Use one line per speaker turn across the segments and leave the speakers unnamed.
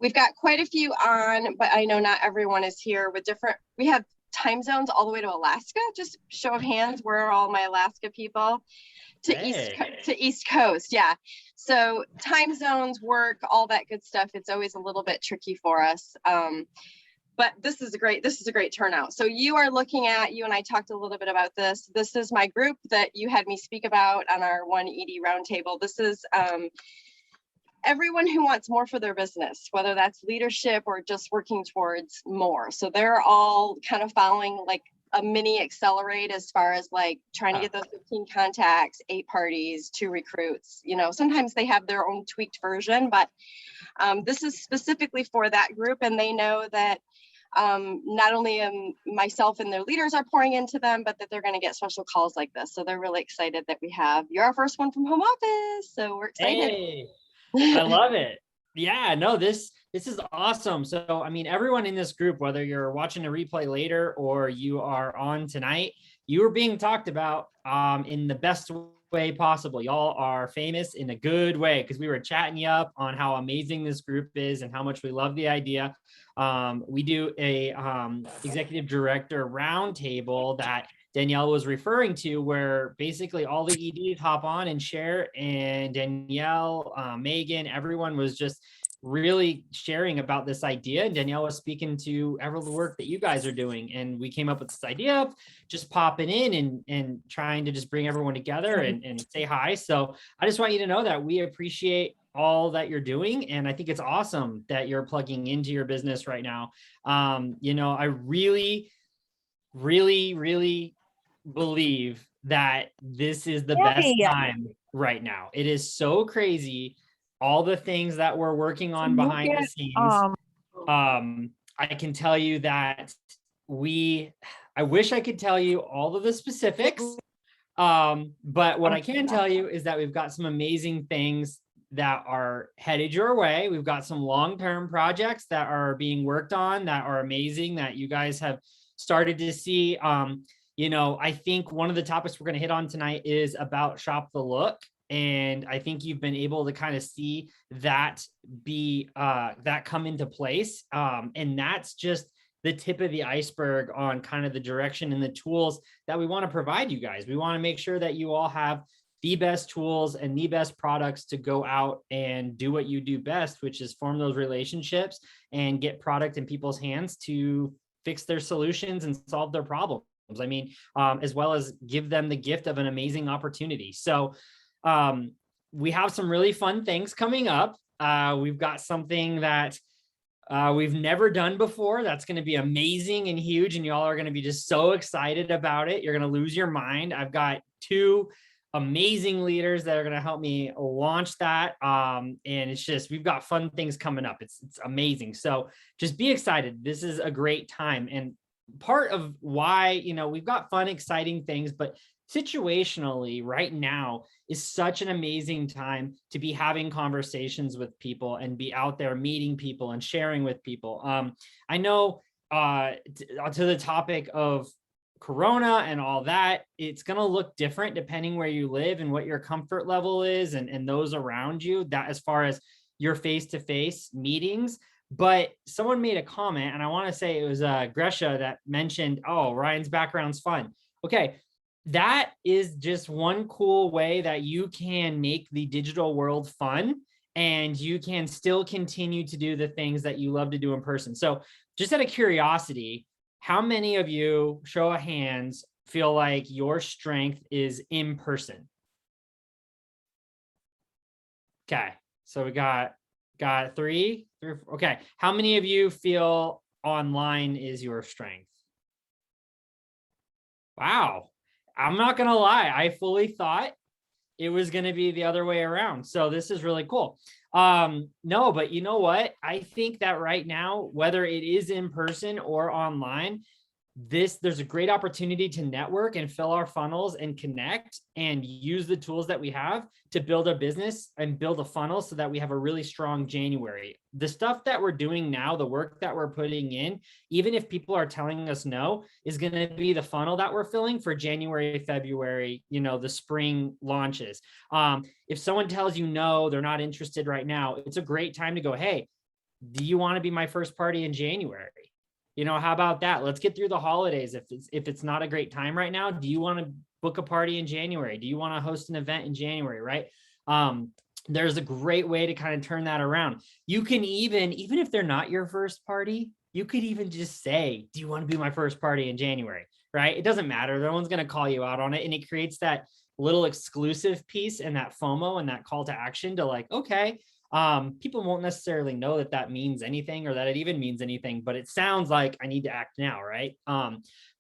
We've got quite a few on, but I know not everyone is here with we have time zones all the way to Alaska. Just show of hands, where are all my Alaska people? To East Coast, yeah. So time zones, work, all that good stuff. It's always a little bit tricky for us. But this is a great turnout. So you and I talked a little bit about this. This is my group that you had me speak about on our One ED roundtable. This is everyone who wants more for their business, whether that's leadership or just working towards more. So they're all kind of following like a mini accelerate as far as like trying to get those 15 contacts, 8 parties, 2 recruits. Sometimes they have their own tweaked version, but this is specifically for that group. And they know that not only myself and their leaders are pouring into them, but that they're going to get special calls like this. So they're really excited that you're our first one from home office. So we're excited.
Hey, I love it. Yeah, no, this is awesome. So, I mean, everyone in this group, whether you're watching a replay later or you are on tonight, you are being talked about in the best way possible. Y'all are famous in a good way because we were chatting you up on how amazing this group is and how much we love the idea. We do a executive director roundtable that Danielle was referring to, where basically all the EDs hop on and share, and Danielle, Megan, everyone was just really sharing about this idea. And Danielle was speaking to all the work that you guys are doing. And we came up with this idea of just popping in and trying to just bring everyone together and say hi. So I just want you to know that we appreciate all that you're doing. And I think it's awesome that you're plugging into your business right now. I really believe that this is the best time right now. It is so crazy, all the things that we're working on behind the scenes. I can tell you that I wish I could tell you all of the specifics, but what I can tell you is that we've got some amazing things that are headed your way. We've got some long-term projects that are being worked on that are amazing, that you guys have started to see. I think one of the topics we're going to hit on tonight is about Shop the Look. And I think you've been able to kind of see that that come into place. And that's just the tip of the iceberg on kind of the direction and the tools that we want to provide you guys. We want to make sure that you all have the best tools and the best products to go out and do what you do best, which is form those relationships and get product in people's hands to fix their solutions and solve their problems. I mean, as well as give them the gift of an amazing opportunity. So we have some really fun things coming up. We've got something that we've never done before. That's going to be amazing and huge. And y'all are going to be just so excited about it. You're going to lose your mind. I've got 2 amazing leaders that are going to help me launch that. And it's just, we've got fun things coming up. It's amazing. So just be excited. This is a great time. And part of why, we've got fun, exciting things, but situationally right now is such an amazing time to be having conversations with people and be out there meeting people and sharing with people. I know to the topic of Corona and all that, it's going to look different depending where you live and what your comfort level is and those around you, that as far as your face-to-face meetings. But someone made a comment, and I want to say it was Gresha that mentioned, oh, Ryan's background's fun. Okay, that is just one cool way that you can make the digital world fun, and you can still continue to do the things that you love to do in person. So just out of curiosity, how many of you, show of hands, feel like your strength is in person? Okay, so we got 3. Okay, how many of you feel online is your strength? Wow, I'm not gonna lie, I fully thought it was going to be the other way around. So this is really cool. No, but you know what? I think that right now, whether it is in person or online, there's a great opportunity to network and fill our funnels and connect and use the tools that we have to build a business and build a funnel so that we have a really strong January. The stuff that we're doing now, the work that we're putting in, even if people are telling us no, is going to be the funnel that we're filling for January, February, the spring launches. If someone tells you no, they're not interested right now, it's a great time to go, hey, do you want to be my first party in January? You know, how about that? Let's get through the holidays. If it's not a great time right now, do you want to book a party in January? Do you want to host an event in January, right? There's a great way to kind of turn that around. You can even if they're not your first party, you could even just say, do you want to be my first party in January, right? It doesn't matter. No one's going to call you out on it. And it creates that little exclusive piece and that FOMO and that call to action to like, okay, people won't necessarily know that that means anything or that it even means anything, but it sounds like I need to act now, right?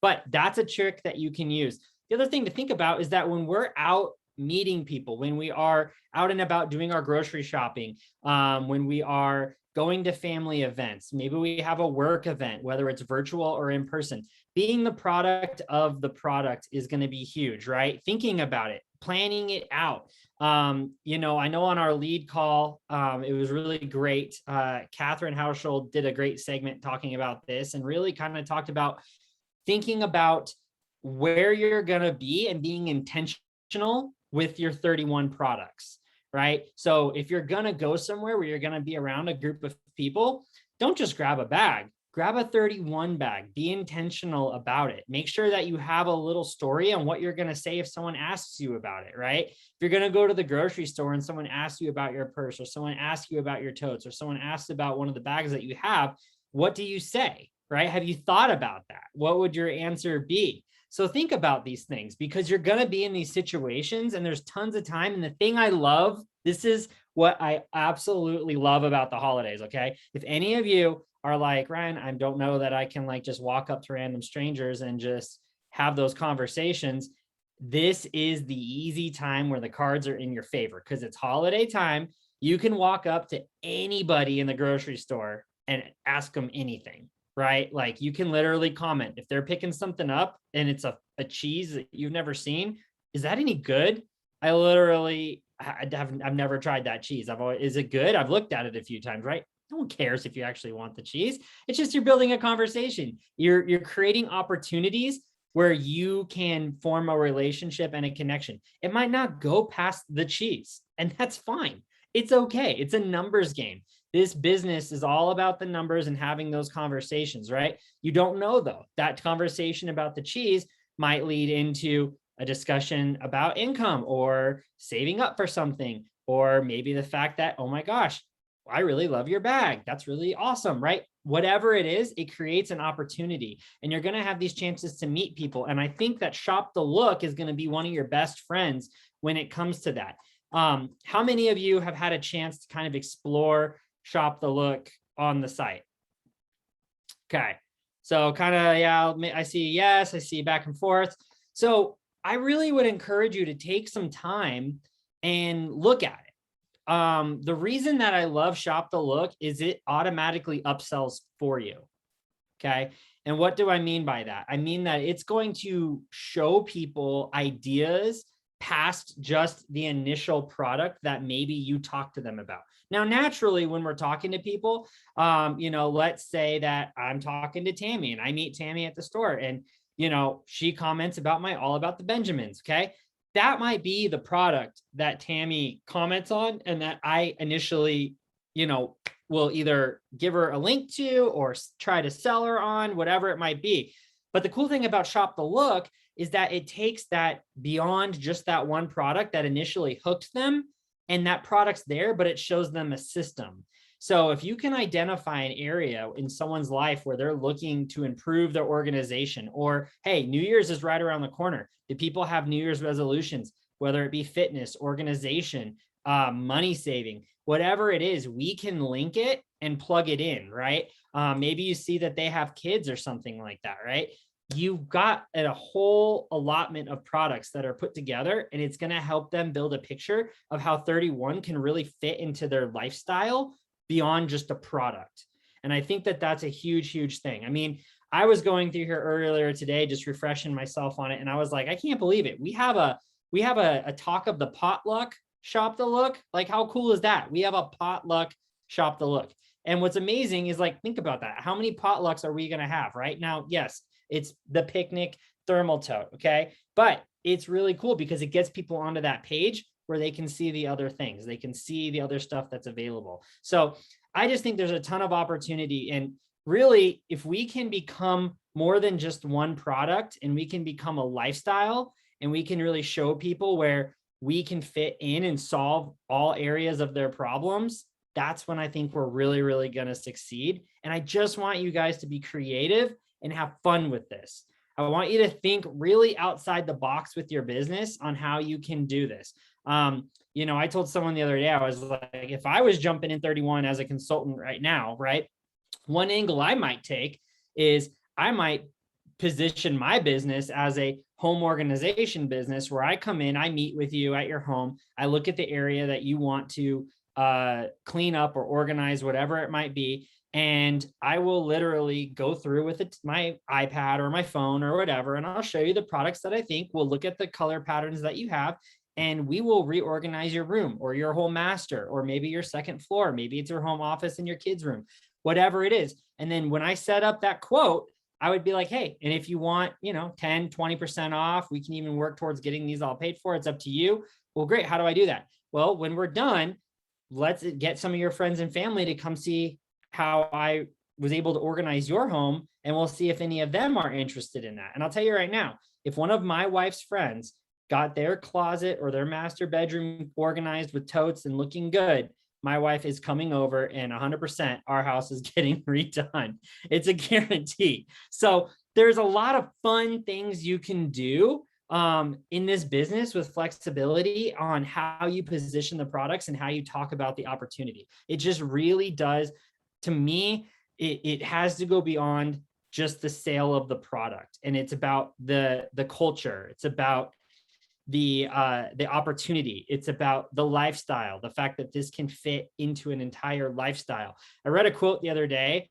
But that's a trick that you can use. The other thing to think about is that when we're out meeting people, when we are out and about doing our grocery shopping, when we are going to family events, maybe we have a work event, whether it's virtual or in person, being the product of the product is going to be huge, right? Thinking about it, planning it out. You know, I know on our lead call, it was really great. Catherine Hauschold did a great segment talking about this and really kind of talked about thinking about where you're going to be and being intentional with your 31 products, right? So if you're going to go somewhere where you're going to be around a group of people, don't just grab a bag. Grab a 31 bag, be intentional about it. Make sure that you have a little story on what you're going to say if someone asks you about it, right? If you're going to go to the grocery store and someone asks you about your purse or someone asks you about your totes or someone asks about one of the bags that you have, what do you say, right? Have you thought about that? What would your answer be? So think about these things because you're going to be in these situations and there's tons of time. And the thing I love, this is what I absolutely love about the holidays, okay? If any of you are like, Ryan, I don't know that I can like just walk up to random strangers and just have those conversations. This is the easy time where the cards are in your favor because it's holiday time. You can walk up to anybody in the grocery store and ask them anything, right? Like you can literally comment if they're picking something up and it's a cheese that you've never seen. Is that any good? I've never tried that cheese. Is it good? I've looked at it a few times, right? No one cares if you actually want the cheese. It's just you're building a conversation. You're creating opportunities where you can form a relationship and a connection. It might not go past the cheese, and that's fine. It's okay. It's a numbers game. This business is all about the numbers and having those conversations, right? You don't know, though. That conversation about the cheese might lead into a discussion about income or saving up for something, or maybe the fact that, oh my gosh, I really love your bag. That's really awesome, right? Whatever it is, it creates an opportunity and you're going to have these chances to meet people. And I think that Shop the Look is going to be one of your best friends when it comes to that. How many of you have had a chance to kind of explore Shop the Look on the site? Okay. So kind of, yeah, I see yes, I see back and forth. So I really would encourage you to take some time and look at it. The reason that I love Shop the Look is it automatically upsells for you. Okay. And what do I mean by that? I mean that it's going to show people ideas past just the initial product that maybe you talk to them about. Now, naturally, when we're talking to people, you know, let's say that I'm talking to Tammy and I meet Tammy at the store and, you know, she comments about all about the Benjamins. Okay. That might be the product that Tammy comments on and that I initially, you know, will either give her a link to or try to sell her on, whatever it might be. But the cool thing about Shop the Look is that it takes that beyond just that one product that initially hooked them, and that product's there, but it shows them a system. So if you can identify an area in someone's life where they're looking to improve their organization, or, hey, New Year's is right around the corner. Do people have New Year's resolutions, whether it be fitness, organization, money saving, whatever it is, we can link it and plug it in, right? Maybe you see that they have kids or something like that, right? You've got a whole allotment of products that are put together, and it's going to help them build a picture of how 31 can really fit into their lifestyle beyond just a product. And I think that that's a huge, huge thing. I mean, I was going through here earlier today, just refreshing myself on it. And I was like, I can't believe it. We have a talk of the potluck Shop the Look. Like, how cool is that? We have a potluck Shop the Look. And what's amazing is, like, think about that. How many potlucks are we going to have right now? Yes, it's the picnic thermal tote. Okay. But it's really cool because it gets people onto that page where they can see the other things. They can see the other stuff that's available. So I just think there's a ton of opportunity. And really, if we can become more than just one product and we can become a lifestyle and we can really show people where we can fit in and solve all areas of their problems, that's when I think we're really, really going to succeed. And I just want you guys to be creative and have fun with this. I want you to think really outside the box with your business on how you can do this. You know, I told someone the other day, I was like, if I was jumping in 31 as a consultant right now, right? One angle I might take is I might position my business as a home organization business where I come in, I meet with you at your home. I look at the area that you want to clean up or organize, whatever it might be. And I will literally go through with it, my iPad or my phone or whatever, and I'll show you the products that I think. We'll look at the color patterns that you have, and we will reorganize your room or your whole master, or maybe your second floor. Maybe it's your home office and your kids' room, whatever it is. And then when I set up that quote, I would be like, hey, and if you want, you know, 10, 20% off, we can even work towards getting these all paid for. It's up to you. Well, great. How do I do that? Well, when we're done, let's get some of your friends and family to come see how I was able to organize your home, and we'll see if any of them are interested in that. And I'll tell you right now, if one of my wife's friends got their closet or their master bedroom organized with totes and looking good, my wife is coming over and 100% our house is getting redone. It's a guarantee. So there's a lot of fun things you can do in this business with flexibility on how you position the products and how you talk about the opportunity. It just really does. To me, it has to go beyond just the sale of the product. And it's about the culture. It's about the opportunity. It's about the lifestyle, the fact that this can fit into an entire lifestyle. I read a quote the other day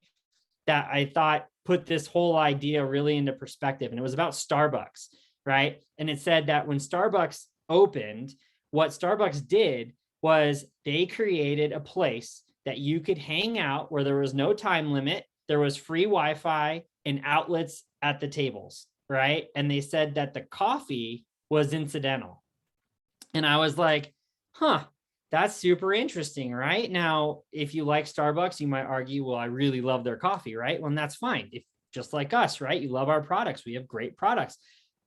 that I thought put this whole idea really into perspective. And it was about Starbucks, right? And it said that when Starbucks opened, what Starbucks did was they created a place that you could hang out where there was no time limit, there was free Wi-Fi and outlets at the tables, right? And they said that the coffee was incidental. And I was like, huh, that's super interesting, right? Now, if you like Starbucks, you might argue, well, I really love their coffee, right? Well, and that's fine. If just like us, right? You love our products. We have great products.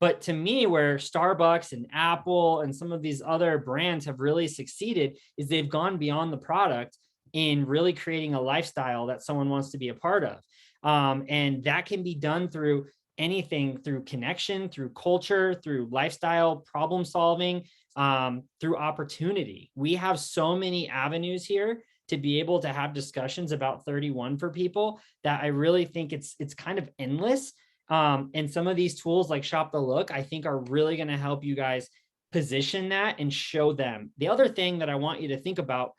But to me, where Starbucks and Apple and some of these other brands have really succeeded is they've gone beyond the product in really creating a lifestyle that someone wants to be a part of. And that can be done through anything, through connection, through culture, through lifestyle, problem solving, through opportunity. We have so many avenues here to be able to have discussions about 31 for people that I really think it's kind of endless. And some of these tools like Shop the Look, I think are really going to help you guys position that and show them. The other thing that I want you to think about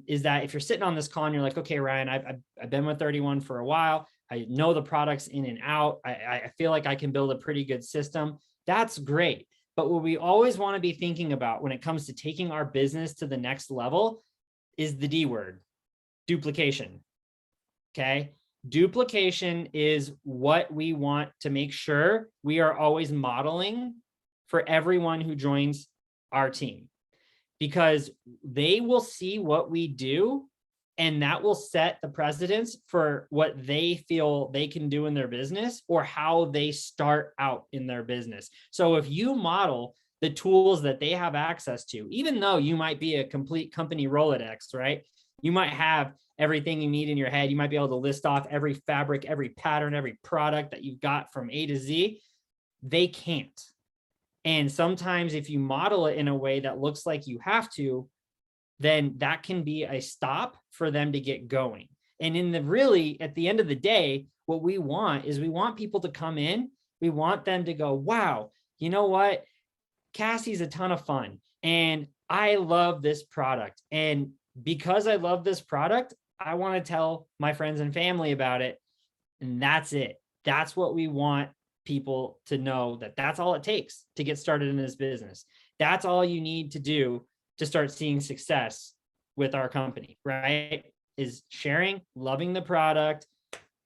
is that if you're sitting on this call and you're like, okay, Ryan, I've been with 31 for a while. I know the products in and out. I feel like I can build a pretty good system. That's great. But what we always want to be thinking about when it comes to taking our business to the next level is the D word, duplication. Okay. Duplication is what we want to make sure we are always modeling for everyone who joins our team, because they will see what we do and that will set the precedence for what they feel they can do in their business or how they start out in their business. So if you model the tools that they have access to, even though you might be a complete company Rolodex, right? You might have everything you need in your head. You might be able to list off every fabric, every pattern, every product that you've got from A to Z. They can't. And sometimes if you model it in a way that looks like you have to, then that can be a stop for them to get going. And at the end of the day, what we want is we want people to come in. We want them to go, wow, you know what? Cassie's a ton of fun and I love this product. And because I love this product, I want to tell my friends and family about it. And that's it. That's what we want people to know, that that's all it takes to get started in this business. That's all you need to do to start seeing success with our company, right? Is sharing, loving the product,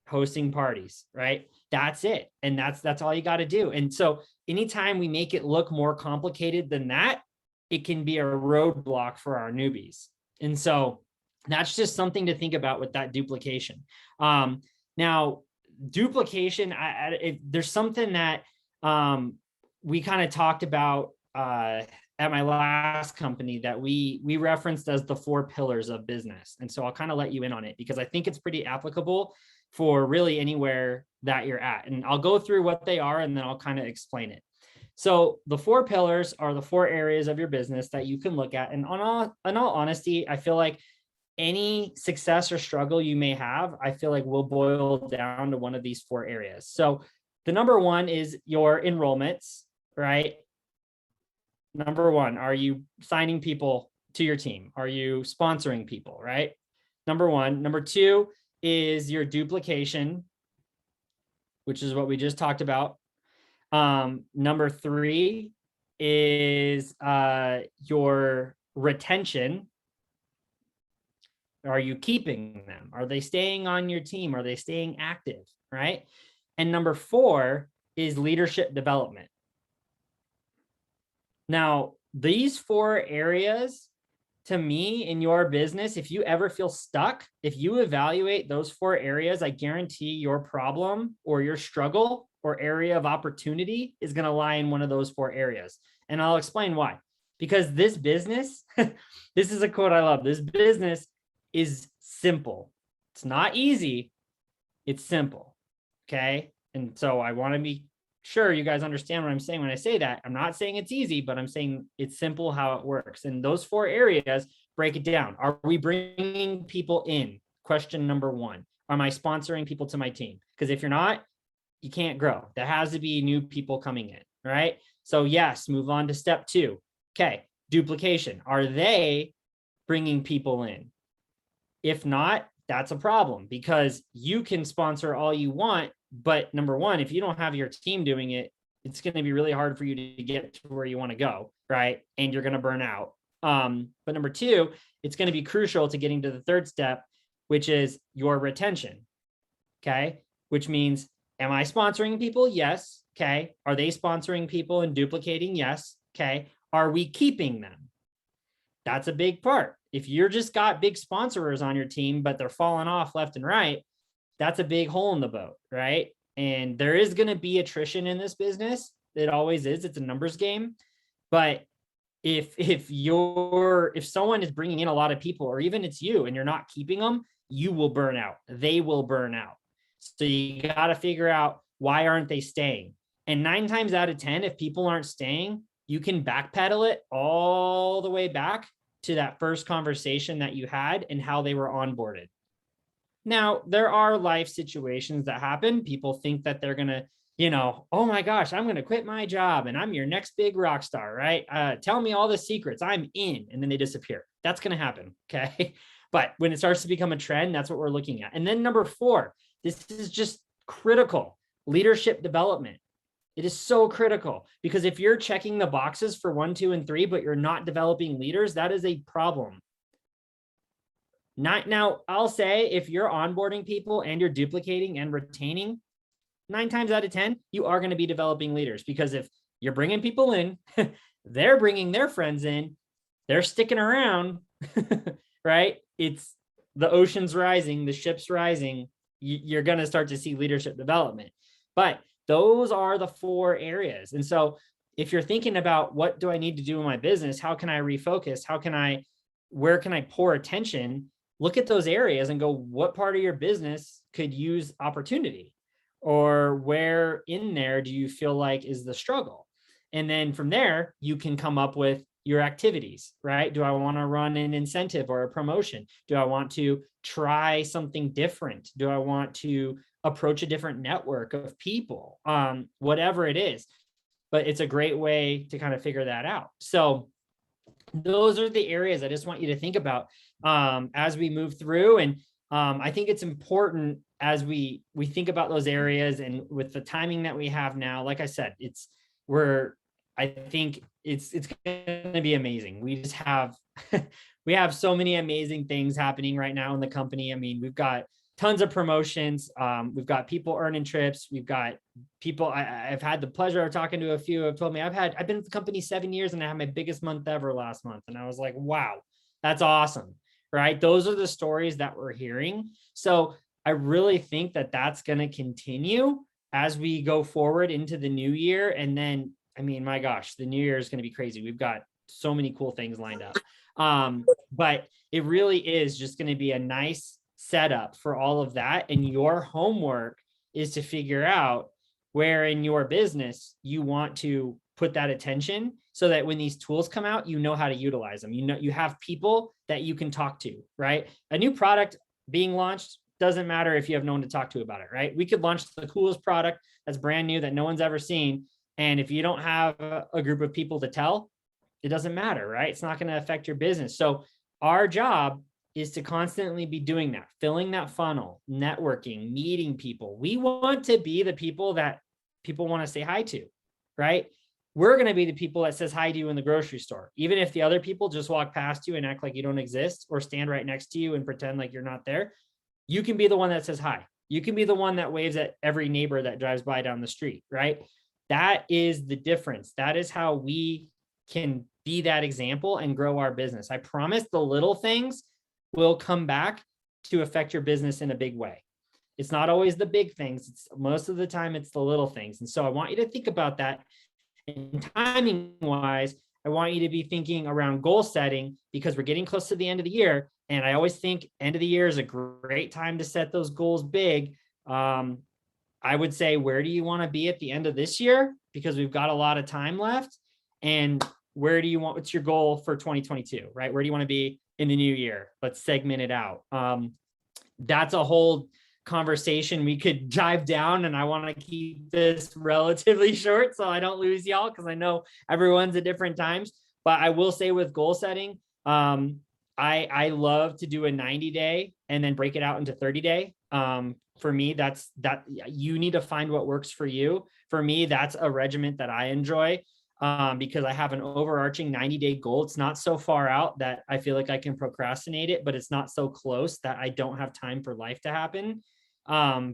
hosting parties, right? That's it. And that's all you got to do. And so anytime we make it look more complicated than that, it can be a roadblock for our newbies. And so That's just something to think about with that duplication. Now, duplication, there's something that we kind of talked about at my last company that we referenced as the 4 pillars of business. And so I'll kind of let you in on it because I think it's pretty applicable for really anywhere that you're at. And I'll go through what they are and then I'll kind of explain it. So the 4 pillars are the 4 areas of your business that you can look at. And in all honesty, I feel like any success or struggle you may have, I feel like will boil down to one of these 4 areas. So the number 1 is your enrollments, right? Number 1, are you signing people to your team? Are you sponsoring people, right? Number 1. Number 2 is your duplication, which is what we just talked about. Number 3 is your retention. Are you keeping them? Are they staying on your team? Are they staying active, right? And number 4 is leadership development. Now, these 4 areas, to me, in your business, if you ever feel stuck, if you evaluate those 4 areas, I guarantee your problem or your struggle or area of opportunity is going to lie in one of those 4 areas. And I'll explain why. Because this business, this is a quote I love. This business is simple. It's not easy. It's simple. Okay. And so I want to be sure you guys understand what I'm saying when I say that. I'm not saying it's easy, but I'm saying it's simple how it works. And those 4 areas, break it down. Are we bringing people in? Question number 1. Am I sponsoring people to my team? Because if you're not, you can't grow. There has to be new people coming in, right? So yes, move on to step 2. Okay, duplication. Are they bringing people in? If not, that's a problem because you can sponsor all you want. But number 1, if you don't have your team doing it, it's going to be really hard for you to get to where you want to go, right? And you're going to burn out. But number 2, it's going to be crucial to getting to the 3rd step, which is your retention. Okay. Which means, am I sponsoring people? Yes. Okay. Are they sponsoring people and duplicating? Yes. Okay. Are we keeping them? That's a big part. If you're just got big sponsors on your team, but they're falling off left and right, that's a big hole in the boat, right? And there is going to be attrition in this business. It always is. It's a numbers game. But if someone is bringing in a lot of people, or even it's you and you're not keeping them, you will burn out. They will burn out. So you got to figure out, why aren't they staying? And 9 times out of 10, if people aren't staying, you can backpedal it all the way back to that first conversation that you had and how they were onboarded. Now, there are life situations that happen. People think that they're going to, oh my gosh, I'm going to quit my job and I'm your next big rock star, right? Tell me all the secrets, I'm in, and then they disappear. That's going to happen, okay? But when it starts to become a trend, that's what we're looking at. And then number 4, this is just critical, leadership development. It is so critical because if you're checking the boxes for 1, 2, and 3, but you're not developing leaders, that is a problem. Now, I'll say if you're onboarding people and you're duplicating and retaining, 9 times out of 10, you are going to be developing leaders, because if you're bringing people in, they're bringing their friends in, they're sticking around, right? It's the ocean's rising, the ship's rising. You're going to start to see leadership development. But those are the 4 areas. And so if you're thinking about, what do I need to do in my business? How can I refocus? Where can I pour attention? Look at those areas and go, what part of your business could use opportunity? Or where in there do you feel like is the struggle? And then from there, you can come up with your activities, right? Do I want to run an incentive or a promotion? Do I want to try something different? Do I want to approach a different network of people? Whatever it is. But it's a great way to kind of figure that out. So those are the areas I just want you to think about as we move through. And I think it's important as we think about those areas, and with the timing that we have now, like I said, I think it's going to be amazing. We just have, we have so many amazing things happening right now in the company. I mean, we've got tons of promotions. We've got people earning trips. We've got people, I've had the pleasure of talking to a few who have told me I've been with the company 7 years and I had my biggest month ever last month. And I was like, wow, that's awesome. right? Those are the stories that we're hearing. So I really think that that's going to continue as we go forward into the new year. And then, I mean, my gosh, the new year is going to be crazy. We've got so many cool things lined up. But it really is just going to be a nice setup for all of that. And your homework is to figure out where in your business you want to put that attention, so that when these tools come out, you know how to utilize them. You know, you have people that you can talk to, right? A new product being launched doesn't matter if you have no one to talk to about it, right? We could launch the coolest product that's brand new that no one's ever seen. And if you don't have a group of people to tell, it doesn't matter, right? It's not going to affect your business. So our job is to constantly be doing that, filling that funnel, networking, meeting people. We want to be the people that people want to say hi to, right? We're going to be the people that says hi to you in the grocery store, even if the other people just walk past you and act like you don't exist, or stand right next to you and pretend like you're not there. You can be the one that says hi. You can be the one that waves at every neighbor that drives by down the street, right? That is the difference. That is how we can be that example and grow our business. I promise the little things will come back to affect your business in a big way. It's not always the big things. It's most of the time it's the little things. And so I want you to think about that. And timing wise, I want you to be thinking around goal setting, because we're getting close to the end of the year. And I always think end of the year is a great time to set those goals big. I would say, where do you want to be at the end of this year? Because we've got a lot of time left. And where do you want, what's your goal for 2022, right? Where do you want to be in the new year? Let's segment it out. That's a whole conversation we could dive down, and I want to keep this relatively short so I don't lose y'all, because I know everyone's at different times. But I will say, with goal setting, I love to do a 90-day and then break it out into 30-day. For me, that's you need to find what works for you. For me, that's a regiment that I enjoy, because I have an overarching 90-day goal. It's not so far out that I feel like I can procrastinate it, but it's not so close that I don't have time for life to happen.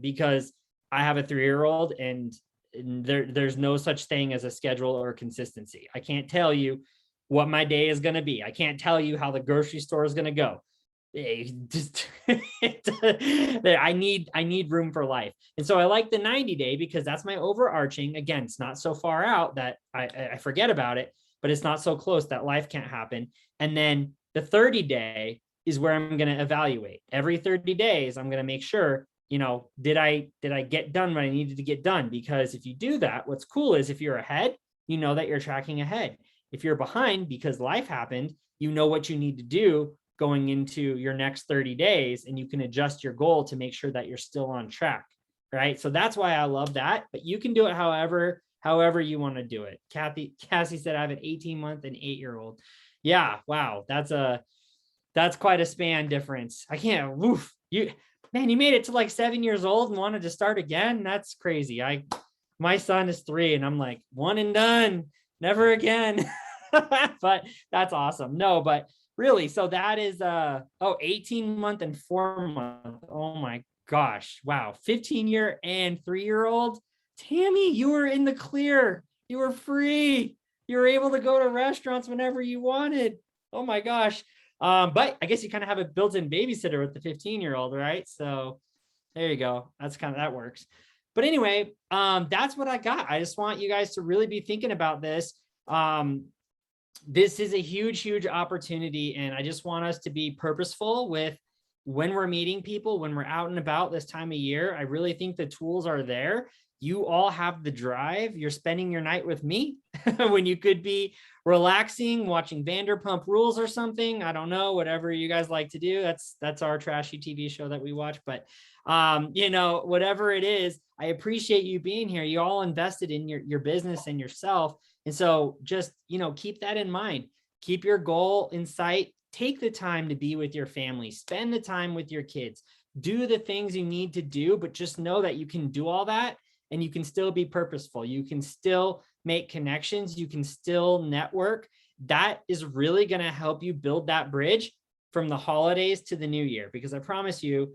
Because I have a 3-year-old, and there's no such thing as a schedule or consistency. I can't tell you what my day is going to be. I can't tell you how the grocery store is going to go. I need room for life. And so I like the 90-day because that's my overarching. Again, it's not so far out that I forget about it, but it's not so close that life can't happen. And then the 30-day is where I'm going to evaluate. Every 30 days, I'm going to make sure, did I get done what I needed to get done? Because if you do that, what's cool is if you're ahead, you know that you're tracking ahead. If you're behind because life happened, you know what you need to do going into your next 30 days, and you can adjust your goal to make sure that you're still on track, right? So that's why I love that, but you can do it however you want to do it. Cassie said I have an 18-month and 8-year-old. Yeah, wow, that's quite a span difference. I can't, you made it to like 7 years old and wanted to start again. That's crazy. My son is 3 and I'm like, one and done, never again. But that's awesome. No, but really, so that is 18-month and 4-month. Oh my gosh. Wow. 15-year and 3-year-old. Tammy, you were in the clear. You were free. You were able to go to restaurants whenever you wanted. Oh my gosh. But I guess you kind of have a built-in babysitter with the 15-year-old, right? So there you go. That works. But anyway, that's what I got. I just want you guys to really be thinking about this. This is a huge, huge opportunity. And I just want us to be purposeful with when we're meeting people, when we're out and about this time of year. I really think the tools are there. You all have the drive. You're spending your night with me when you could be relaxing, watching Vanderpump Rules or something. I don't know, whatever you guys like to do. That's our trashy TV show that we watch. But whatever it is, I appreciate you being here. You all invested in your business and yourself. And so just, keep that in mind. Keep your goal in sight. Take the time to be with your family. Spend the time with your kids. Do the things you need to do, but just know that you can do all that and you can still be purposeful. You can still make connections. You can still network. That is really going to help you build that bridge from the holidays to the new year. Because I promise you,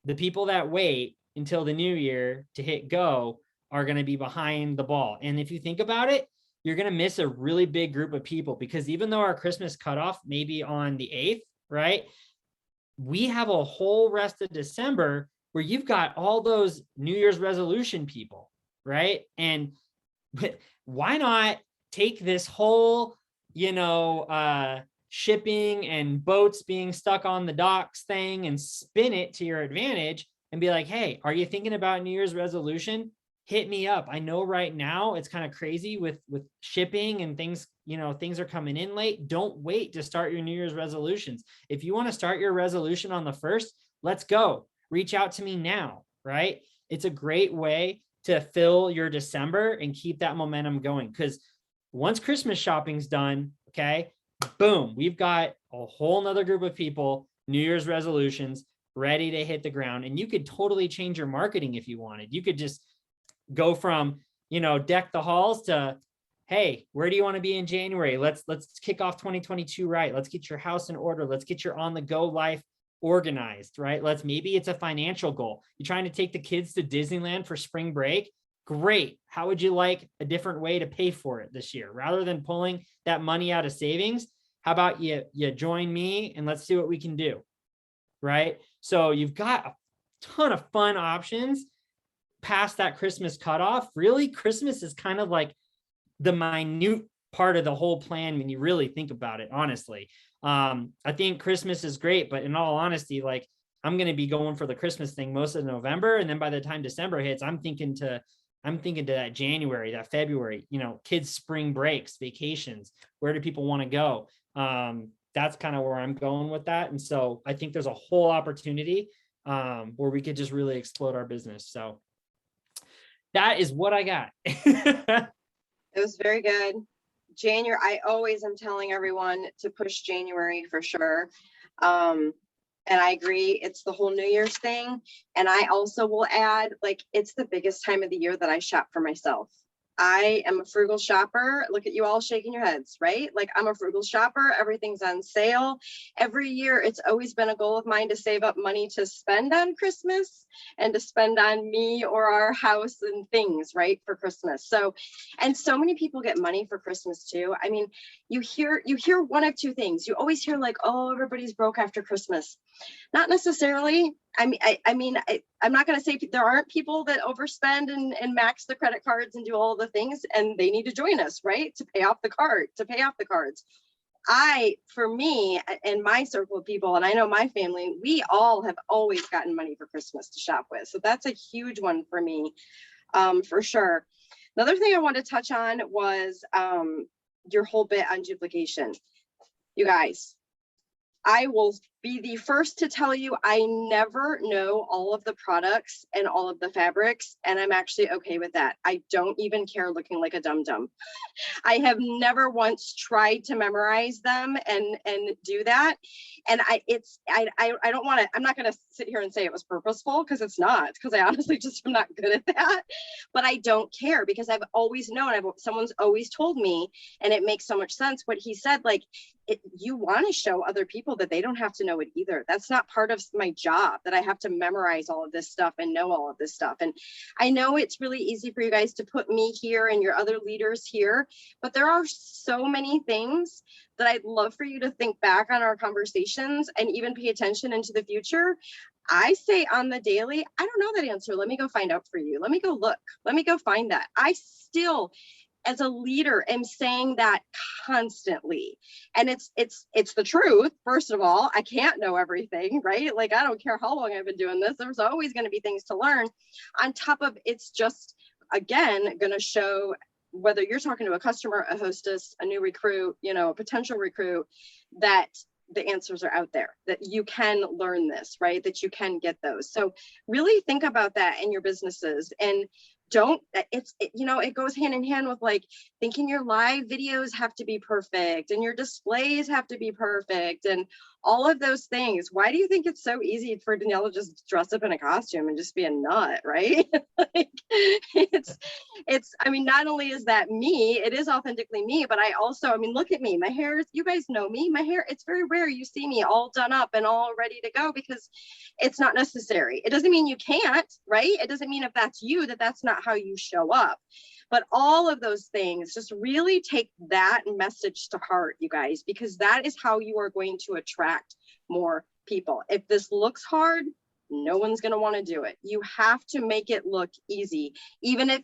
the people that wait until the new year to hit go are going to be behind the ball. And if you think about it, you're going to miss a really big group of people, because even though our Christmas cutoff may be on the 8th, right? we have a whole rest of December where you've got all those New Year's resolution people, right? And why not take this whole, shipping and boats being stuck on the docks thing and spin it to your advantage and be like, hey, are you thinking about New Year's resolution? Hit me up. I know right now it's kind of crazy with shipping and things, things are coming in late. Don't wait to start your New Year's resolutions. If you want to start your resolution on the 1st, let's go. Reach out to me now, right? It's a great way to fill your December and keep that momentum going. Because once Christmas shopping's done, okay, boom, we've got a whole nother group of people, New Year's resolutions, ready to hit the ground. And you could totally change your marketing if you wanted. You could just go from, deck the halls to, hey, where do you want to be in January? Let's kick off 2022 right. Let's get your house in order. Let's get your on the go life organized, right? Maybe it's a financial goal. You're trying to take the kids to Disneyland for spring break. Great. How would you like a different way to pay for it this year? Rather than pulling that money out of savings, how about you join me and let's see what we can do, right? So you've got a ton of fun options past that Christmas cutoff. Really, Christmas is kind of like the minute part of the whole plan when you really think about it, honestly. I think Christmas is great, but in all honesty, like I'm going to be going for the Christmas thing most of November. And then by the time December hits, I'm thinking to that January, that February, kids' spring breaks, vacations, where do people want to go? That's kind of where I'm going with that. And so I think there's a whole opportunity where we could just really explode our business. So that is what I got.
It was very good. January, I always am telling everyone to push January for sure. And I agree, it's the whole New Year's thing. And I also will add, it's the biggest time of the year that I shop for myself. I am a frugal shopper. Look at you all shaking your heads, right? I'm a frugal shopper. Everything's on sale. Every year, it's always been a goal of mine to save up money to spend on Christmas and to spend on me or our house and things, right, for Christmas. So, and so many people get money for Christmas too. I mean, you hear one of two things. You always hear oh, everybody's broke after Christmas. Not necessarily. I'm not going to say there aren't people that overspend and max the credit cards and do all the things, and they need to join us, right? To pay off the cards. For me and my circle of people, and I know my family, we all have always gotten money for Christmas to shop with. So that's a huge one for me, for sure. Another thing I want to touch on was your whole bit on duplication. You guys, I will be the first to tell you, I never know all of the products and all of the fabrics, and I'm actually okay with that. I don't even care looking like a dum-dum. I have never once tried to memorize them and do that. And I don't want to, I'm not going to sit here and say it was purposeful, because it's not, because I honestly just am not good at that. But I don't care, because I've always known, someone's always told me, and it makes so much sense what he said, you want to show other people that they don't have to know it either. That's not part of my job, that I have to memorize all of this stuff and know all of this stuff. And I know it's really easy for you guys to put me here and your other leaders here, but there are so many things that I'd love for you to think back on our conversations and even pay attention into the future. I say on the daily, I don't know that answer. Let me go find out for you. Let me go look. Let me go find that. I still, as a leader, am saying that constantly. And it's the truth. First of all, I can't know everything, right? I don't care how long I've been doing this. There's always going to be things to learn. On top of it's just, again, going to show, whether you're talking to a customer, a hostess, a new recruit, a potential recruit, that the answers are out there, that you can learn this, right? That you can get those. So really think about that in your businesses, and it goes hand in hand with thinking your live videos have to be perfect and your displays have to be perfect and all of those things. Why do you think it's so easy for Danielle to just dress up in a costume and just be a nut, right? Not only is that me, it is authentically me, but I also, look at me, my hair is, you guys know me, my hair, it's very rare you see me all done up and all ready to go, because it's not necessary. It doesn't mean you can't, right? It doesn't mean if that's you, that's not how you show up. But all of those things, just really take that message to heart, you guys, because that is how you are going to attract more people. If this looks hard, no one's going to want to do it. You have to make it look easy, even if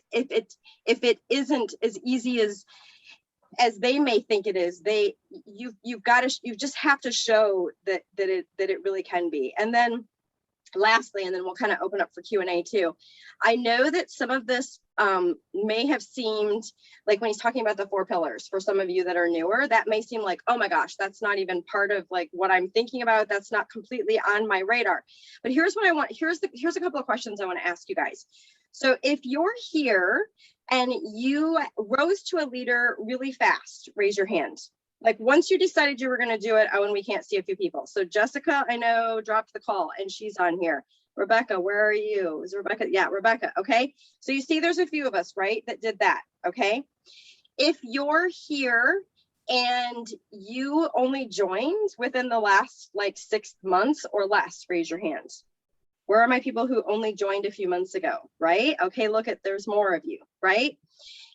it isn't as easy as they may think it is. You just have to show that it really can be. And then lastly, and then we'll kind of open up for Q&A too. I know that some of this may have seemed like, when he's talking about the 4 pillars, for some of you that are newer, that may seem like, oh my gosh, that's not even part of like what I'm thinking about. That's not completely on my radar. But here's what I want. Here's a couple of questions I want to ask you guys. So if you're here and you rose to a leader really fast, raise your hand. Like once you decided you were going to do it, oh, and we can't see a few people. So Jessica, I know, dropped the call and she's on here. Rebecca, where are you? Is Rebecca? Yeah, Rebecca. Okay. So you see there's a few of us, right, that did that. Okay. If you're here and you only joined within the last like 6 months or less, raise your hands. Where are my people who only joined a few months ago, right? Okay, look at, there's more of you, right?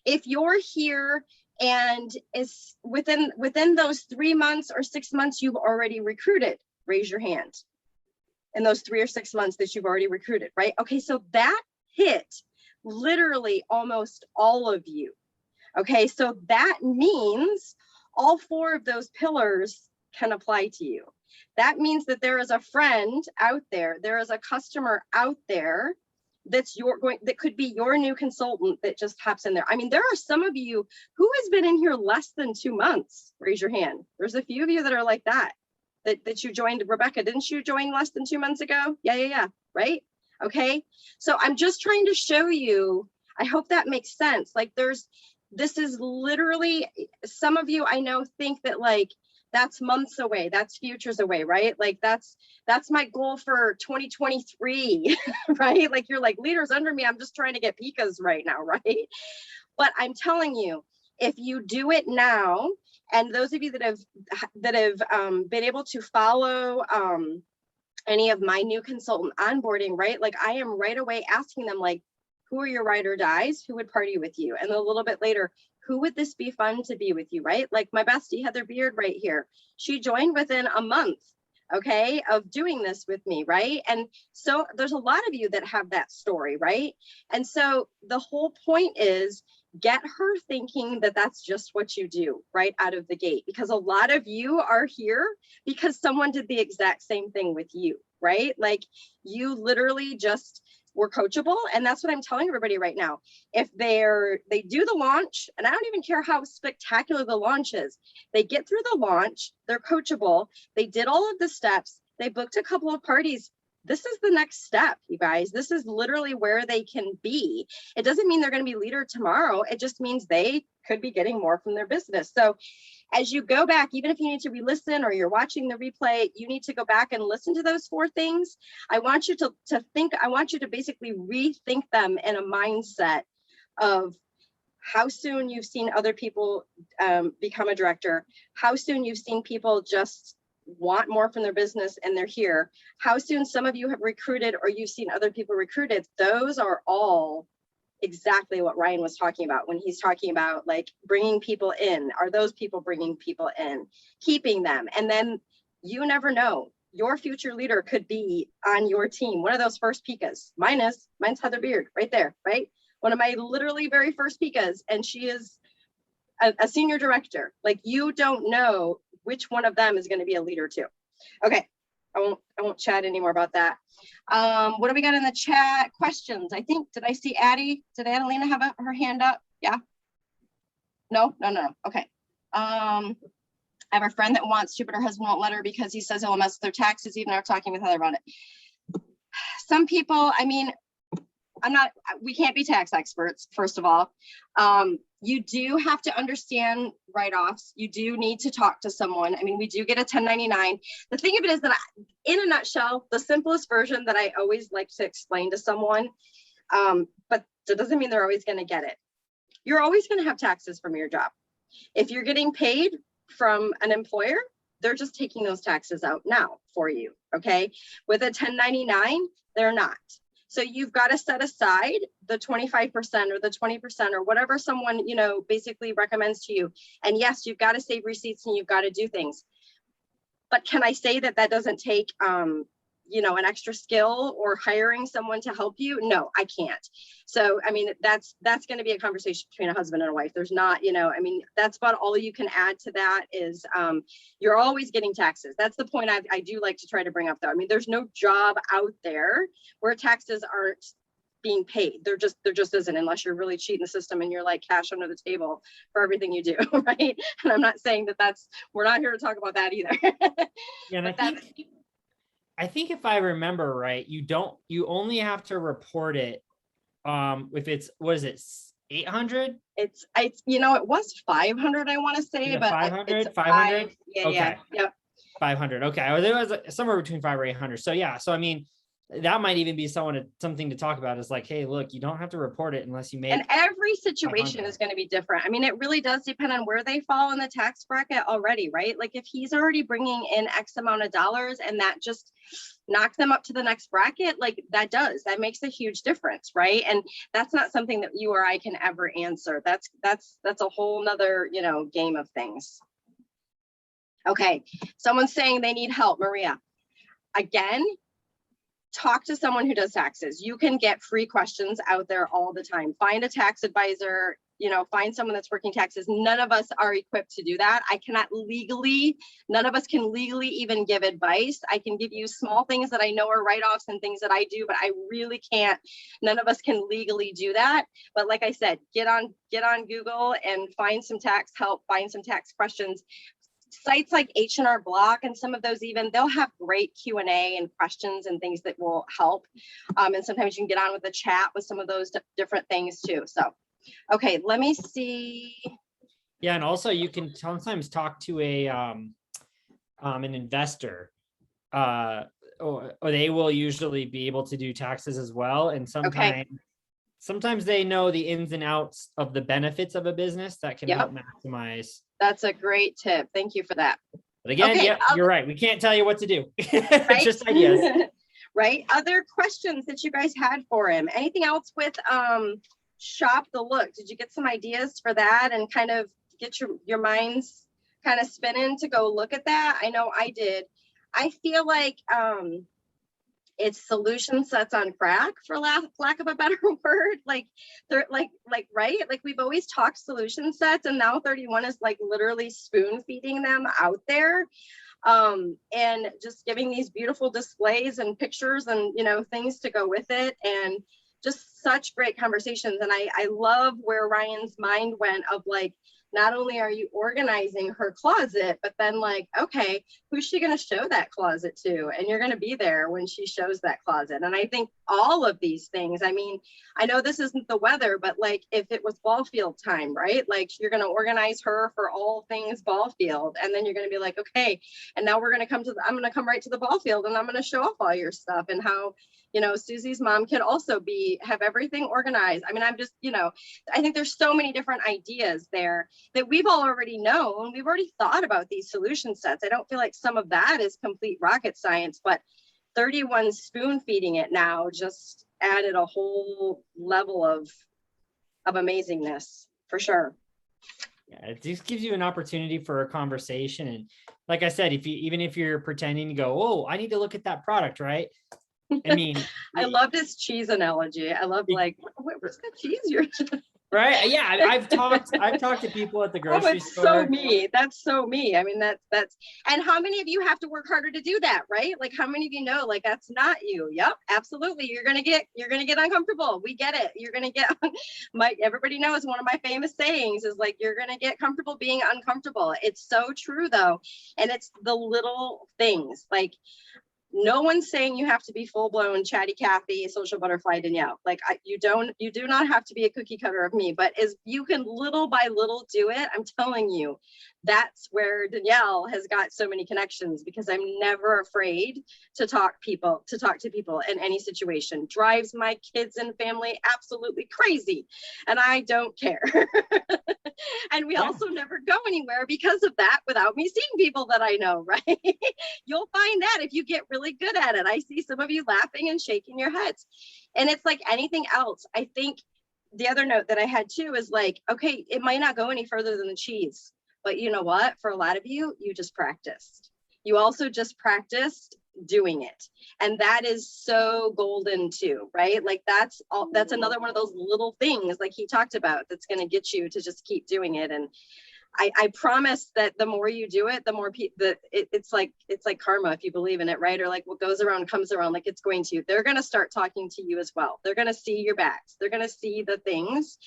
If you're here and is within those 3 months or 6 months you've already recruited, raise your hand. In those 3 or 6 months that you've already recruited, right? Okay, so that hit literally almost all of you. Okay, so that means all 4 of those pillars can apply to you. That means that there is a friend out there, there is a customer out there that could be your new consultant that just hops in there. I mean, there are some of you who has been in here less than 2 months. Raise your hand. There's a few of you that are like that you joined. Rebecca, didn't you join less than 2 months ago? Yeah. Right? Okay. So I'm just trying to show you, I hope that makes sense. Like this is literally, some of you I know think that like, that's months away, that's futures away, right? Like that's my goal for 2023, right? Like you're like, leaders under me, I'm just trying to get PICAs right now, right? But I'm telling you, if you do it now, and those of you that have been able to follow any of my new consultant onboarding, right? Like I am right away asking them like, who are your ride or dies? Who would party with you? And a little bit later, who would this be fun to be with you, right? Like my bestie, Heather Beard right here. She joined within a month, okay, of doing this with me, right? And so there's a lot of you that have that story, right? And so the whole point is get her thinking that that's just what you do right out of the gate, because a lot of you are here because someone did the exact same thing with you, right? Like you literally just were coachable. And that's what I'm telling everybody right now. If they do the launch, and I don't even care how spectacular the launch is, they get through the launch, they're coachable, they did all of the steps, they booked a couple of parties. This is the next step, you guys. This is literally where they can be. It doesn't mean they're going to be leader tomorrow. It just means they could be getting more from their business. So as you go back, even if you need to re-listen or you're watching the replay, you need to go back and listen to those 4 things. I want you to think, I want you to basically rethink them in a mindset of how soon you've seen other people become a director, how soon you've seen people just want more from their business and they're here, how soon some of you have recruited or you've seen other people recruited. Those are all exactly what Ryan was talking about when he's talking about like bringing people in. Are those people bringing people in, keeping them? And then you never know, your future leader could be on your team, one of those first PICAs. Mine's Heather Beard right there, right? One of my literally very first PICAs, and she is a senior director. Like you don't know which one of them is going to be a leader too. Okay, I won't chat anymore about that. What do we got in the chat? Questions. I think, did I see Addie? Did Adelina have her hand up? Yeah. No. Okay. I have a friend that wants to, but her husband won't let her because he says he'll mess with their taxes, even after talking with Heather about it. Some people, I mean, we can't be tax experts, first of all. You do have to understand write-offs. You do need to talk to someone. I mean, we do get a 1099. The thing of it is that in a nutshell, the simplest version that I always like to explain to someone, but that doesn't mean they're always going to get it. You're always going to have taxes from your job. If you're getting paid from an employer, they're just taking those taxes out now for you, okay? With a 1099, they're not. So you've got to set aside the 25% or the 20% or whatever someone, basically recommends to you. And yes, you've got to save receipts and you've got to do things. But can I say that that doesn't take, you know, an extra skill or hiring someone to help you? No, I can't. So, I mean, that's going to be a conversation between a husband and a wife. There's not, you know, I mean, that's about all you can add to that is you're always getting taxes. That's the point I do like to try to bring up though. I mean, there's no job out there where taxes aren't being paid. There just isn't, unless you're really cheating the system and you're like cash under the table for everything you do, right? And I'm not saying that we're not here to talk about that either.
Yeah, and I think if I remember right, you only have to report it if it's, what is it, 800?
It's you know, it was 500, I want to say, but
500, 500.
Yeah,
okay.
yeah, yep.
500. Okay, or there was somewhere between 500 or 800. So yeah, so I mean, that might even be something to talk about. Is like, hey, look, you don't have to report it unless you make.
And every situation is going to be different. I mean, it really does depend on where they fall in the tax bracket already, right? Like if he's already bringing in X amount of dollars and that just knocks them up to the next bracket, like that makes a huge difference, right? And that's not something that you or I can ever answer. That's a whole nother, you know, game of things. Okay, someone's saying they need help, Maria. Again, talk to someone who does taxes. You can get free questions out there all the time. Find a tax advisor, you know, find someone that's working taxes. None of us are equipped to do that. None of us can legally even give advice. I can give you small things that I know are write-offs and things that I do, but I really can't. None of us can legally do that. But like I said, get on Google and find some tax help, find some tax questions. Sites like H&R Block and some of those, even they'll have great Q&A and questions and things that will help. And sometimes you can get on with a chat with some of those different things too. So, okay, let me see.
Yeah, and also you can sometimes talk to an investor, or they will usually be able to do taxes as well. And sometimes they know the ins and outs of the benefits of a business that can help maximize.
That's a great tip. Thank you for that.
But again, you're right. We can't tell you what to do. Right? Just ideas.
Right. Other questions that you guys had for him? Anything else with Shop the Look? Did you get some ideas for that and kind of get your minds kind of spinning to go look at that? I know I did. I feel like it's solution sets on crack, for lack of a better word. Like they're like right, like we've always talked solution sets, and now 31 is like literally spoon feeding them out there, and just giving these beautiful displays and pictures and, you know, things to go with it, and just such great conversations. And I love where Ryan's mind went of like, not only are you organizing her closet, but then like, okay, who's she going to show that closet to? And you're going to be there when she shows that closet. And I think all of these things, I mean, I know this isn't the weather, but like if it was ball field time, right? Like you're going to organize her for all things ball field. And then you're going to be like, okay, and now I'm going to come right to the ball field and I'm going to show off all your stuff and how, you know, Susie's mom could also have everything organized. I mean, I'm just, you know, I think there's so many different ideas there that we've all already known. We've already thought about these solution sets. I don't feel like some of that is complete rocket science, but 31 spoon feeding it now just added a whole level of amazingness for sure.
Yeah, it just gives you an opportunity for a conversation. And like I said, even if you're pretending to go, oh, I need to look at that product, right? I mean,
I love this cheese analogy. I love like, what's that cheese you're
right? Yeah, I've talked to people at the grocery store.
So me. That's so me. I mean, that's and how many of you have to work harder to do that, right? Like how many of you know, like that's not you? Yep, absolutely. You're gonna get uncomfortable. We get it. You're gonna get everybody knows one of my famous sayings is like, you're gonna get comfortable being uncomfortable. It's so true though. And it's the little things like, no one's saying you have to be full-blown chatty Cathy, social butterfly Danielle. Like you do not have to be a cookie cutter of me, but as you can little by little do it, I'm telling you, that's where Danielle has got so many connections, because I'm never afraid to talk to people in any situation. Drives my kids and family absolutely crazy, and I don't care. And we also never go anywhere because of that without me seeing people that I know, right? You'll find that if you get really good at it. I see some of you laughing and shaking your heads. And it's like anything else. I think the other note that I had too is like, okay, it might not go any further than the cheese, but you know what? For a lot of you, you just practiced. You also just practiced doing it. And that is so golden too, right? Like that's another one of those little things like he talked about that's going to get you to just keep doing it. And I promise that the more you do it, the more it's like karma, if you believe in it, right? Or like what goes around comes around, like it's going to. They're going to start talking to you as well. They're going to see your backs. They're going to see the things,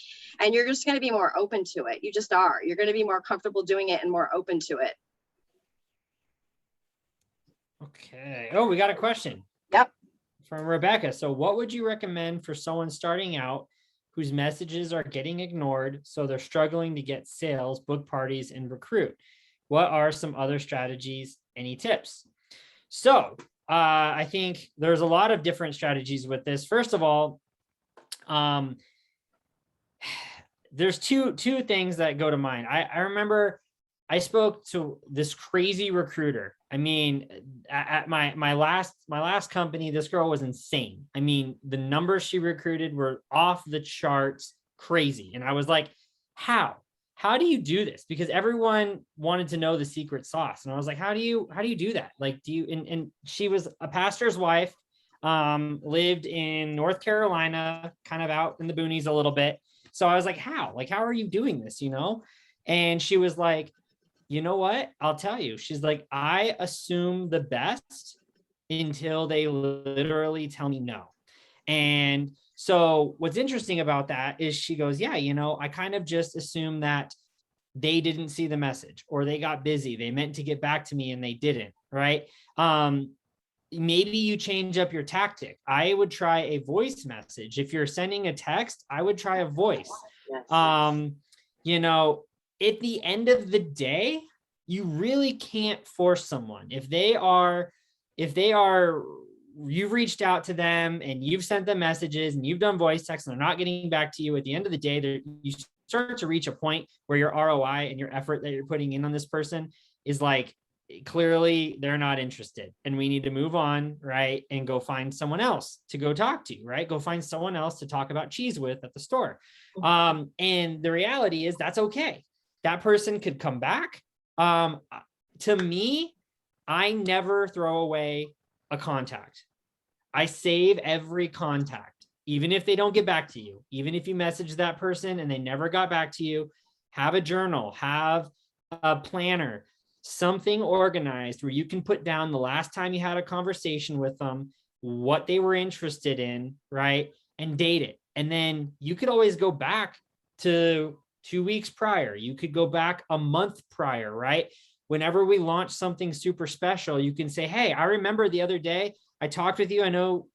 and you're just going to be more open to it. You just are. You're going to be more comfortable doing it and more open to it.
Okay. Oh, we got a question.
Yep.
From Rebecca. So what would you recommend for someone starting out whose messages are getting ignored, so they're struggling to get sales, book parties, and recruit? What are some other strategies? Any tips? So I think there's a lot of different strategies with this. First of all, there's two things that go to mind. I remember I spoke to this crazy recruiter. I mean, at my last company, this girl was insane. I mean, the numbers she recruited were off the charts, crazy. And I was like, how do you do this? Because everyone wanted to know the secret sauce. And I was like, how do you do that? Like, and she was a pastor's wife, lived in North Carolina, kind of out in the boonies a little bit. So I was like, how are you doing this? And she was like, you know what? I'll tell you. She's like, I assume the best until they literally tell me no. And so what's interesting about that is she goes, yeah, I kind of just assume that they didn't see the message, or they got busy. They meant to get back to me and they didn't, right? Maybe you change up your tactic. I would try a voice message. If you're sending a text, I would try a voice. Yes. At the end of the day, you really can't force someone. If they are, you've reached out to them and you've sent them messages and you've done voice text and they're not getting back to you, at the end of the day, you start to reach a point where your ROI and your effort that you're putting in on this person is like, clearly they're not interested and we need to move on, right? And go find someone else to go talk to, right? Go find someone else to talk about cheese with at the store. And the reality is that's okay. That person could come back. To me, I never throw away a contact. I save every contact, even if they don't get back to you, even if you message that person and they never got back to you. Have a journal, have a planner, something organized where you can put down the last time you had a conversation with them, what they were interested in, right? And date it. And then you could always go back to 2 weeks prior. You could go back a month prior, right? Whenever we launch something super special, you can say, hey, I remember the other day I talked with you. I know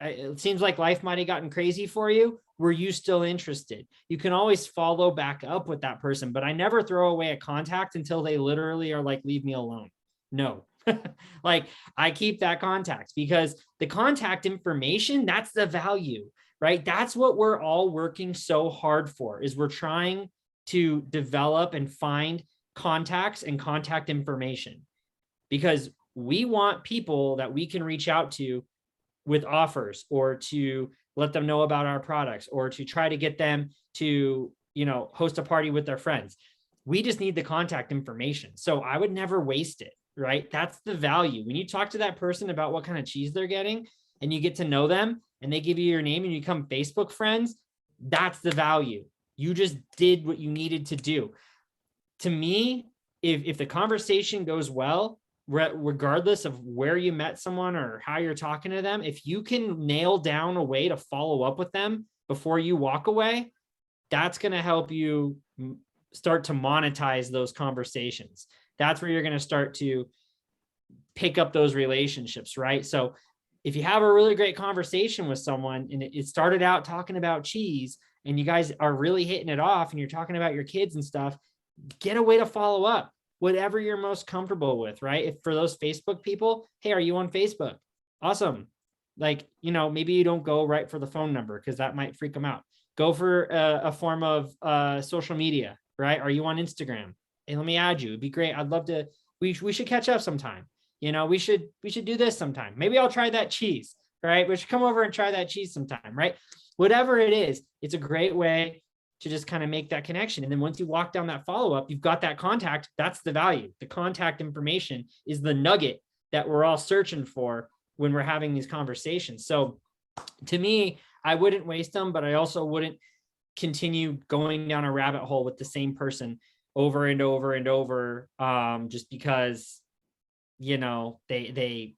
it seems like life might have gotten crazy for you. Were you still interested? You can always follow back up with that person, but I never throw away a contact until they literally are like, leave me alone. No. Like, I keep that contact because the contact information, that's the value, right? That's what we're all working so hard for, is we're trying to develop and find contacts and contact information, because we want people that we can reach out to with offers, or to let them know about our products, or to try to get them to, host a party with their friends. We just need the contact information. So I would never waste it, right? That's the value. When you talk to that person about what kind of cheese they're getting and you get to know them and they give you your name and you become Facebook friends, that's the value. You just did what you needed to do. To me, if the conversation goes well, regardless of where you met someone or how you're talking to them, if you can nail down a way to follow up with them before you walk away, that's going to help you start to monetize those conversations. That's where you're going to start to pick up those relationships, right? So if you have a really great conversation with someone and it started out talking about cheese and you guys are really hitting it off and you're talking about your kids and stuff, get a way to follow up, whatever you're most comfortable with, right? If for those Facebook people, hey, are you on Facebook? Awesome. Like, maybe you don't go right for the phone number because that might freak them out. Go for a form of social media, right? Are you on Instagram? Hey, let me add you. It'd be great. I'd love to, we should catch up sometime. We should do this sometime. Maybe I'll try that cheese, right? We should come over and try that cheese sometime, right? Whatever it is, it's a great way to just kind of make that connection. And then once you walk down that follow-up, you've got that contact. That's the value. The contact information is the nugget that we're all searching for when we're having these conversations. So to me, I wouldn't waste them, but I also wouldn't continue going down a rabbit hole with the same person over and over and over, just because, you know, they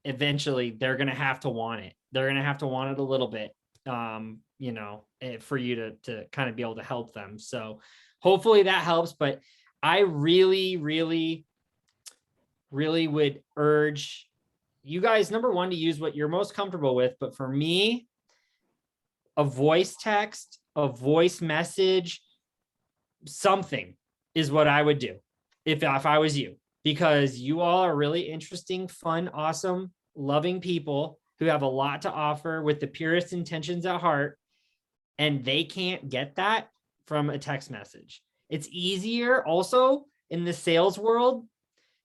eventually they're going to have to want it. They're going to have to want it a little bit, you know, for you to kind of be able to help them. So hopefully that helps, but I really, really, really would urge you guys, number one, to use what you're most comfortable with. But for me, a voice text, a voice message, something is what I would do if I was you, because you all are really interesting, fun, awesome, loving people who have a lot to offer with the purest intentions at heart. And they can't get that from a text message. It's easier also in the sales world.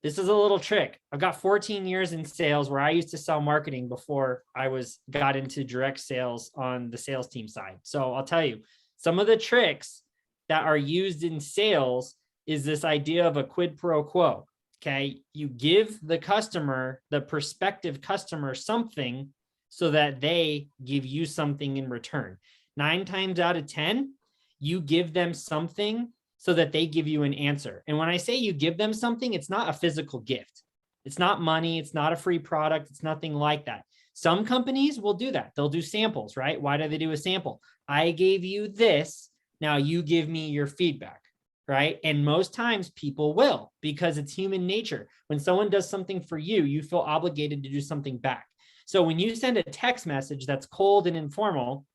This is a little trick. I've got 14 years in sales where I used to sell marketing before I got into direct sales on the sales team side. So I'll tell you, some of the tricks that are used in sales is this idea of a quid pro quo. Okay. You give the customer, the prospective customer, something so that they give you something in return. 9 times out of 10, you give them something so that they give you an answer. And when I say you give them something, it's not a physical gift. It's not money. It's not a free product. It's nothing like that. Some companies will do that. They'll do samples, right? Why do they do a sample? I gave you this. Now you give me your feedback, right? And most times people will, because it's human nature. When someone does something for you, you feel obligated to do something back. So when you send a text message that's cold and informal,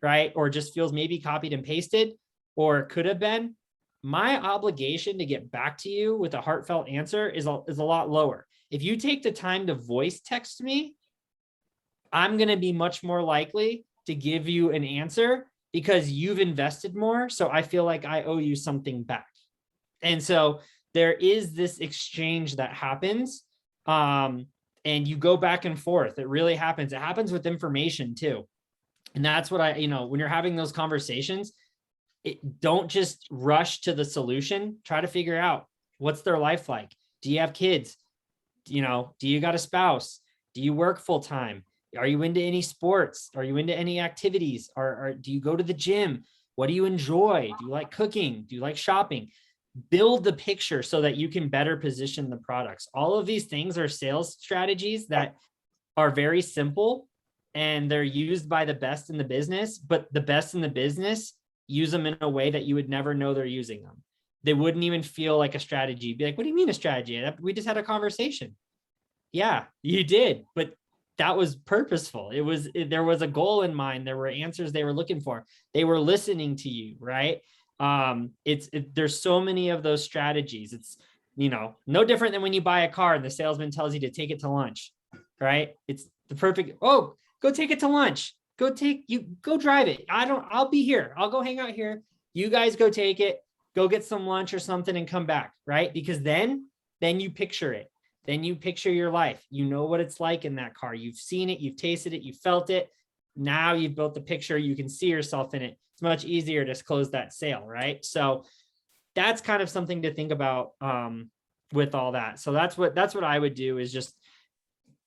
right, or just feels maybe copied and pasted, or could have been, my obligation to get back to you with a heartfelt answer is a lot lower. If you take the time to voice text me, I'm going to be much more likely to give you an answer because you've invested more. So I feel like I owe you something back. And so there is this exchange that happens. And you go back and forth. It really happens. It happens with information too. And that's what when you're having those conversations, don't just rush to the solution. Try to figure out what's their life like. Do you have kids? Do you got a spouse? Do you work full time? Are you into any sports? Are you into any activities? Or do you go to the gym? What do you enjoy? Do you like cooking? Do you like shopping? Build the picture so that you can better position the products. All of these things are sales strategies that are very simple and they're used by the best in the business, but the best in the business use them in a way that you would never know they're using them. They wouldn't even feel like a strategy. Be like, what do you mean a strategy? We just had a conversation. Yeah, you did, but that was purposeful. There was a goal in mind. There were answers they were looking for. They were listening to you, right? There's so many of those strategies. It's, no different than when you buy a car and the salesman tells you to take it to lunch, right? It's the perfect, go take it to lunch. Go drive it. I'll be here. I'll go hang out here. You guys go take it, go get some lunch or something and come back, right? Because then you picture it. Then you picture your life. You know what it's like in that car. You've seen it, you've tasted it, you felt it. Now you've built the picture. You can see yourself in it. It's much easier to close that sale, right? So that's kind of something to think about with all that. So that's what I would do, is just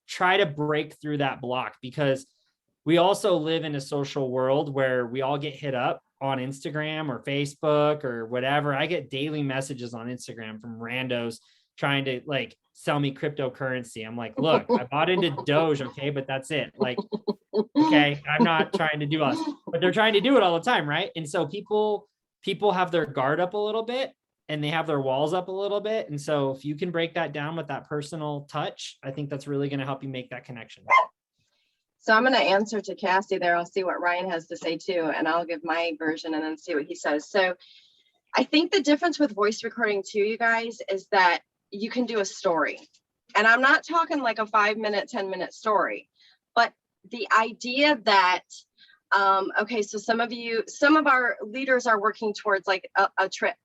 try to break through that block, because we also live in a social world where we all get hit up on Instagram or Facebook or whatever. I get daily messages on Instagram from randos trying to sell me cryptocurrency. I'm like, look, I bought into Doge. Okay. But that's it. Okay, I'm not trying to do us, but they're trying to do it all the time. Right. And so people have their guard up a little bit and they have their walls up a little bit. And so if you can break that down with that personal touch, I think that's really going to help you make that connection.
So I'm going to answer to Cassie there. I'll see what Ryan has to say too, and I'll give my version and then see what he says. So I think the difference with voice recording too, you guys, is that you can do a story. And I'm not talking like a 5-minute, 10-minute story, but the idea that, okay, so some of our leaders are working towards like a trip.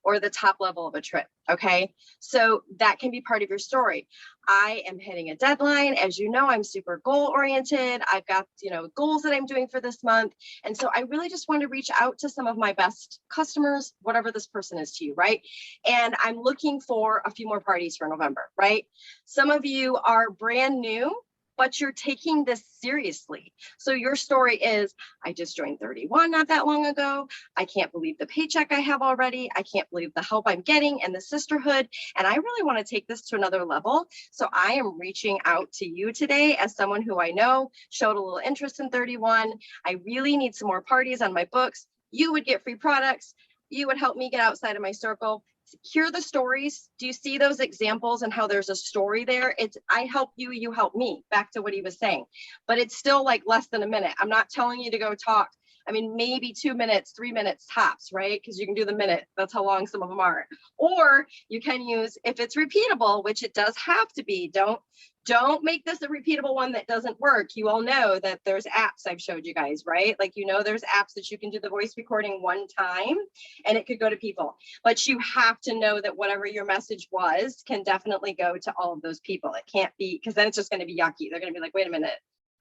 or the top level of a trip. Okay. So that can be part of your story. I am hitting a deadline. As you know, I'm super goal oriented. I've got, goals that I'm doing for this month. And so I really just want to reach out to some of my best customers, whatever this person is to you, right? And I'm looking for a few more parties for November, right? Some of you are brand new, but you're taking this seriously. So your story is, I just joined 31 not that long ago. I can't believe the paycheck I have already. I can't believe the help I'm getting and the sisterhood. And I really want to take this to another level. So I am reaching out to you today as someone who I know showed a little interest in 31. I really need some more parties on my books. You would get free products. You would help me get outside of my circle. Hear the stories. Do you see those examples and how there's a story there? It's I help you, you help me, back to what he was saying. But it's still like less than a minute. I'm not telling you to go talk. I mean, maybe 2 minutes, 3 minutes tops, right? Because you can do the minute. That's how long some of them are. Or you can use, if it's repeatable, which it does have to be, don't make this a repeatable one that doesn't work. You all know that there's apps I've showed you guys, right? Like, there's apps that you can do the voice recording one time and it could go to people, but you have to know that whatever your message was can definitely go to all of those people. It can't be, because then it's just going to be yucky. They're going to be like, wait a minute,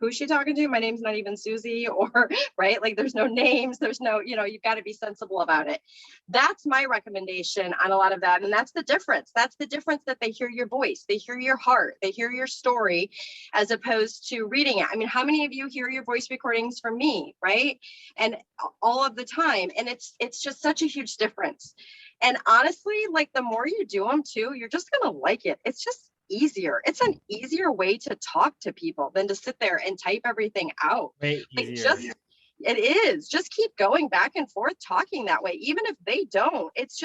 who's she talking to? My name's not even Susie, or right? Like there's no names, there's no, you've got to be sensible about it. That's my recommendation on a lot of that. And that's the difference. That's the difference, that they hear your voice, they hear your heart, they hear your story, as opposed to reading it. I mean, how many of you hear your voice recordings from me, right? And all of the time. And it's just such a huge difference. And honestly, like the more you do them too, you're just going to like it. It's just easier. It's an easier way to talk to people than to sit there and type everything out.
Way easier.
Like it is. Just keep going back and forth talking that way. Even if they don't, it's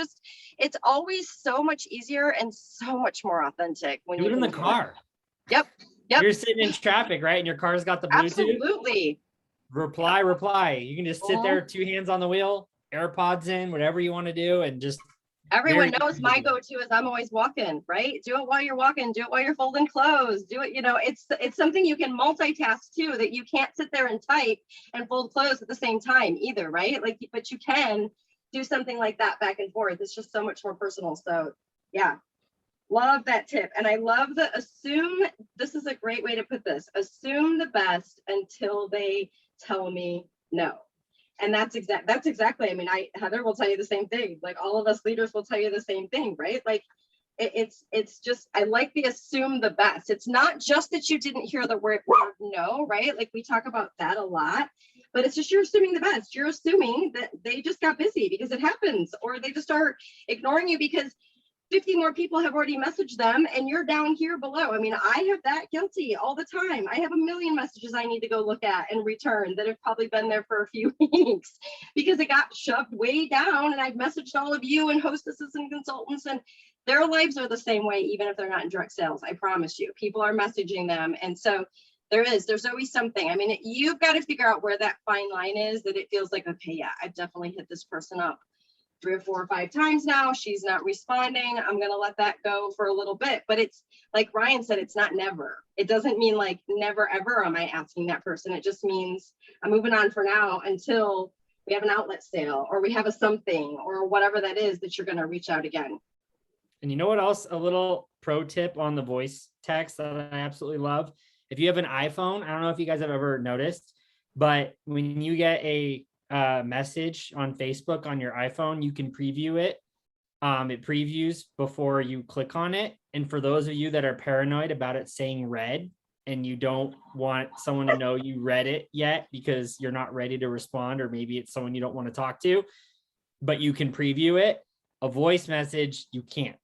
always so much easier and so much more authentic when
do it in the car.
Yep.
You're sitting in traffic, right? And your car's got the Bluetooth.
Absolutely.
Reply. You can just sit there, 2 hands on the wheel, AirPods in, whatever you want to do, and just
everyone knows my go-to is I'm always walking, right? Do it while you're walking, do it while you're folding clothes, do it, it's something you can multitask too, that you can't sit there and type and fold clothes at the same time either, right? Like, but you can do something like that back and forth. It's just so much more personal. So yeah, love that tip. And I love this is a great way to put this, assume the best until they tell me no. And that's exactly, I mean, Heather will tell you the same thing. Like all of us leaders will tell you the same thing, right? Like it's just, I like the assume the best. It's not just that you didn't hear the word no, right? Like we talk about that a lot, but it's just, you're assuming the best. You're assuming that they just got busy, because it happens, or they just start ignoring you because 50 more people have already messaged them and you're down here below. I mean, I have that guilty all the time. I have a million messages I need to go look at and return that have probably been there for a few weeks because it got shoved way down, and I've messaged all of you and hostesses and consultants, and their lives are the same way, even if they're not in direct sales. I promise you, people are messaging them. And so there's always something. I mean, you've got to figure out where that fine line is, that it feels like, okay, yeah, I've definitely hit this person up 3 or 4 or 5 times now. She's not responding. I'm going to let that go for a little bit. But it's like Ryan said, it's not never. It doesn't mean like never, ever am I asking that person. It just means I'm moving on for now until we have an outlet sale, or we have a something, or whatever that is, that you're going to reach out again.
And you know what else? A little pro tip on the voice text that I absolutely love. If you have an iPhone, I don't know if you guys have ever noticed, but when you get a message on Facebook on your iPhone, you can preview it. It previews before you click on it. And for those of you that are paranoid about it saying read, and you don't want someone to know you read it yet because you're not ready to respond, or maybe it's someone you don't want to talk to, but you can preview it, a voice message, you can't,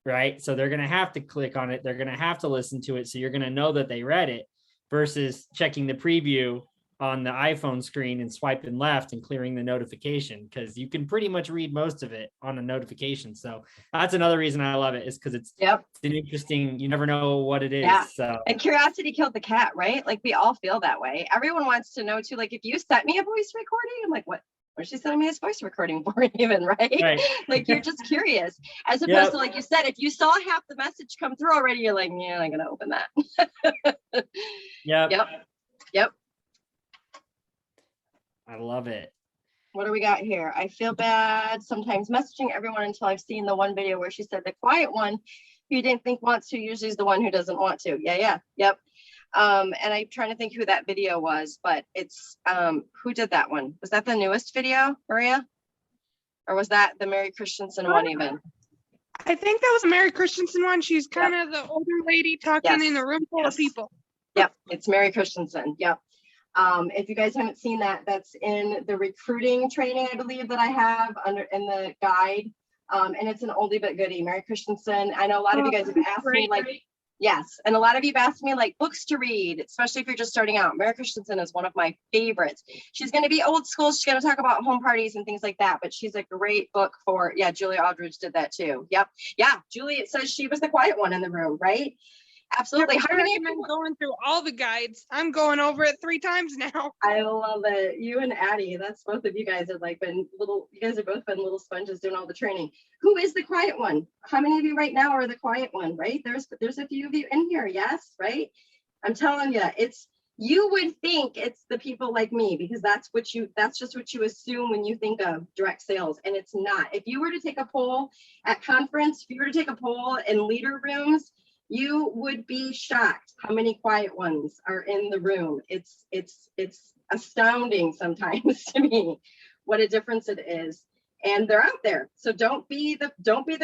right? So they're going to have to click on it. They're going to have to listen to it. So you're going to know that they read it, versus checking the preview on the iPhone screen and swiping left and clearing the notification, because you can pretty much read most of it on a notification. So that's another reason I love it, is because it's an interesting, you never know what it is.
Yeah.
So.
And curiosity killed the cat, right? Like we all feel that way. Everyone wants to know too, like if you sent me a voice recording, I'm like, what is she sending me this voice recording for even, right? Like you're just curious, as opposed to, like you said, if you saw half the message come through already, you're like, yeah, I'm not gonna open that. Yep.
I love it.
What do we got here? I feel bad sometimes messaging everyone until I've seen the one video where she said the quiet one who you didn't think wants to usually is the one who doesn't want to. Yep. And I'm trying to think who that video was, but it's who did that one? Was that the newest video, Maria? Or was that the Mary Christensen one even?
I think that was a Mary Christensen one. She's kind of the older lady talking in a room full of people.
Yep, it's Mary Christensen. Yep. If you guys haven't seen that, that's in the recruiting training, I believe, that I have in the guide. And it's an oldie but goodie. Mary Christensen. I know a lot of you guys have asked me, like, yes, and a lot of you have asked me, like, books to read, especially if you're just starting out. Mary Christensen is one of my favorites. She's going to be old school. She's going to talk about home parties and things like that, but she's a great book for, Julie Aldridge did that too. Yep. Yeah, Julie, it says she was the quiet one in the room, right? Absolutely.
How many of you going through all the guides? I'm going over it 3 times now.
I love it. You and Addie, that's both of you guys have like been you guys have both been little sponges doing all the training. Who is the quiet one? How many of you right now are the quiet one, right? There's a few of you in here, yes, right? I'm telling you, you would think it's the people like me, because that's just what you assume when you think of direct sales, and it's not. If you were to take a poll at conference, if you were to take a poll in leader rooms, you would be shocked how many quiet ones are in the room. It's astounding sometimes to me what a difference it is. And they're out there. So don't be the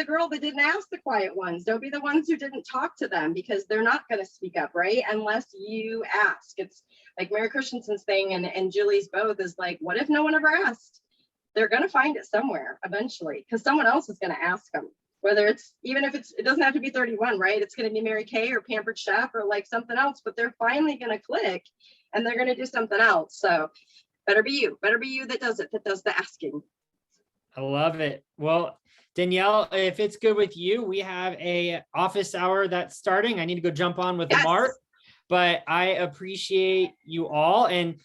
girl that didn't ask the quiet ones. Don't be the ones who didn't talk to them, because they're not going to speak up, right? Unless you ask. It's like Mary Christensen's thing and Julie's both is like, what if no one ever asked? They're going to find it somewhere eventually, because someone else is going to ask them. Whether it's, even if it doesn't have to be 31, right? It's going to be Mary Kay or Pampered Chef or like something else, but they're finally going to click and they're going to do something else. So better be you that does it, that does the asking.
I love it. Well, Danielle, if it's good with you, we have a office hour that's starting. I need to go jump on with Mark, but I appreciate you all. And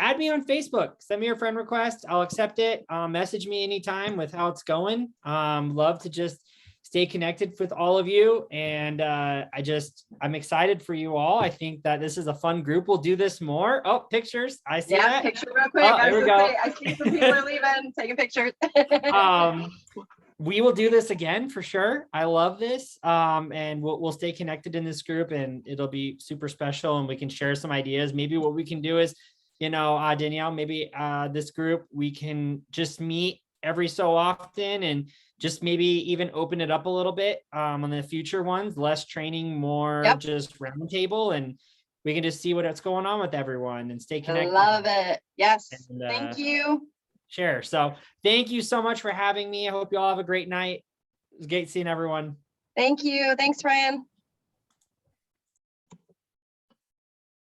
add me on Facebook, send me your friend request. I'll accept it. Message me anytime with how it's going. Love to just stay connected with all of you. And I'm excited for you all. I think that this is a fun group. We'll do this more. Oh, pictures. I see that.
Picture real quick.
There we go.
I see some people are leaving, taking pictures.
We will do this again for sure. I love this. And we'll stay connected in this group, and it'll be super special, and we can share some ideas. Maybe what we can do is, Danielle, maybe this group, we can just meet every so often and just maybe even open it up a little bit on the future ones, less training, more just roundtable, and we can just see what's going on with everyone and stay connected.
I love it. Yes. And, thank you.
Sure. So thank you so much for having me. I hope you all have a great night. It was great seeing everyone.
Thank you. Thanks, Ryan.